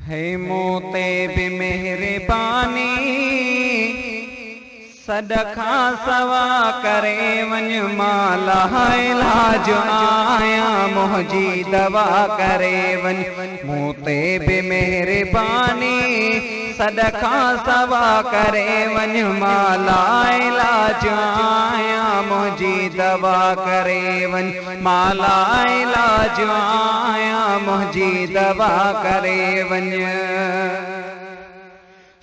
है मोते भी मेहरबानी सदखा सवा करे वन माला इलाज आया मोहजी दवा करे वन मोते भी मेहरबानी सदखा सवा करे वन माला इलाज आया मोहजी दवा करे वन माला इलाज आया मोहजी दवा करे वन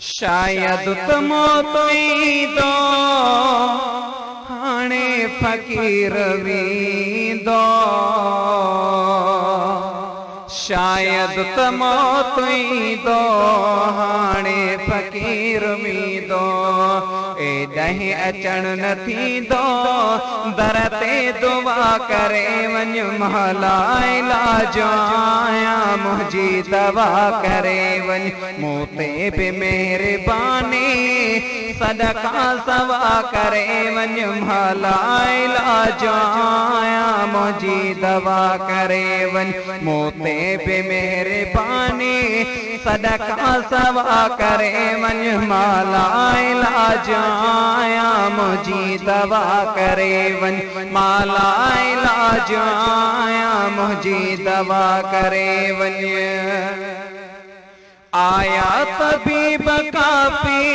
शायद तुमो तोई दो हाणे फकीर वींदो शायद तुमो तोई दो हाणे फकीर वींदो एॾहि अचण न थींदो दर ते दुआ करे वञ माला इलाज आया मुंहिंजी दवा करे वञ मूं ते बि मेहरबानी सदका सवा करे वञ माला इलाज आया मुंहिंजी दवा करे वञ मूं ते बि मेहरबानी सदका सवा करे वञ माला इलाज आया मुंहिंजी दवा करे वञ माला इलाज आया मुंहिंजी दवा करे वञ आया तबीब काफ़ी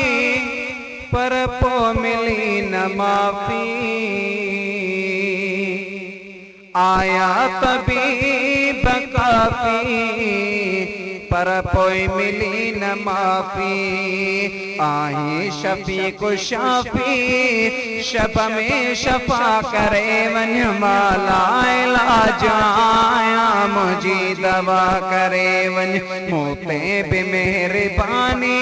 पर पोइ मिली न माफ़ी आया तबीब काफ़ी पर पोइ मिली न माफ़ी आई शफीक शाफी शब में शफा करे वञ माला इलाज आया मुंहिंजी दवा करे वञ मूं ते बि मेहरबानी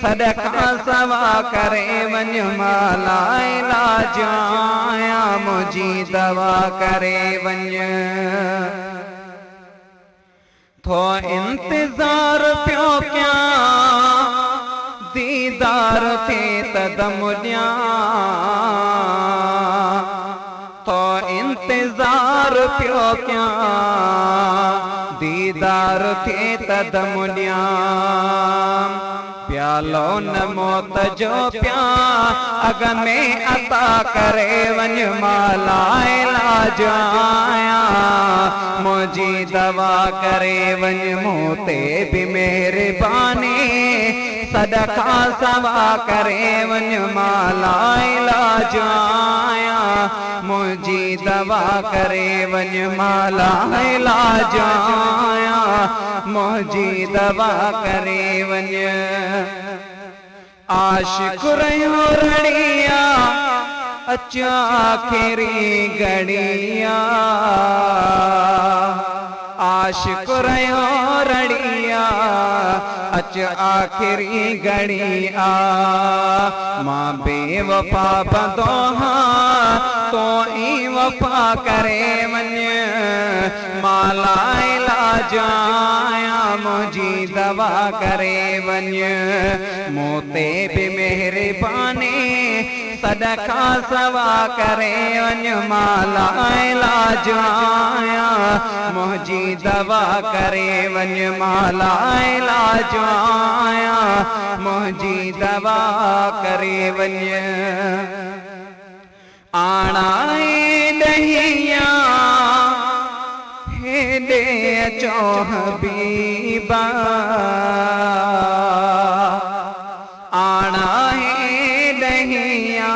सदका सवा करे वञ माला इलाज आया मुंहिंजी दवा करे वञ थो इंतजार पियो कयां दीदार थे तदम ॾियां थो इंतजार पियो कयां दीदार थे तदम ॾियां प्यालो न मौत जो पिया अग में अता करे वञ माला इलाज आया मुंहिंजी दवा करे वञ मूं ते बि मेहरबानी सदका सवा करे वञ माला इलाज आया मुंहिंजी दवा करे वञ माला इलाज आया मुंहिंजी दवा करे वञ आशिक रहियो रड़िया अच आखिरी घड़िया आशिक रहियो रड़िया अच आखिरी घड़िया मां बेवफा बंदो हाँ तो ई वफा करे वञ माला इलाज आया मुंहिंजी दवा करे वञ मूं ते बि मेहरबानी सदका सवा करे वञ माला इलाज आया मुंहिंजी दवा करे वञ माला इलाज आया मुंहिंजी दवा करे वञ आना ॾहिया हेॾे अचो हबीबा आना ॾहिया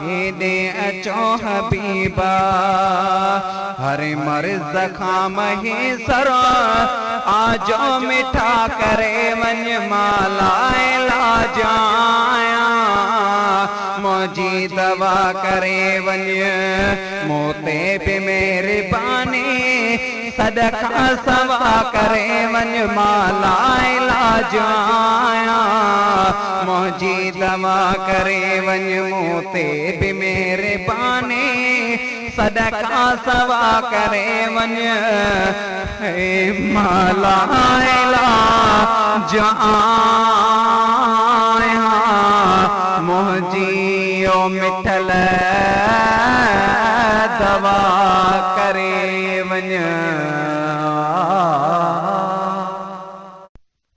हेॾे अचो हबीबा हर मर्ज़ खां महीसर आजो मिठा करे वञ माला इलाज आया मुंहिंजी दवा करे वञ मूं ते बि मेहरबानी सदका सवा करे वञ माला इलाज आया मुंहिंजी दवा करे वञ मूं ते बि मेहरबानी सदका सवा करे वञ हे माला इलाज आया मुंहिंजी ओ मिठल दवा करे वञ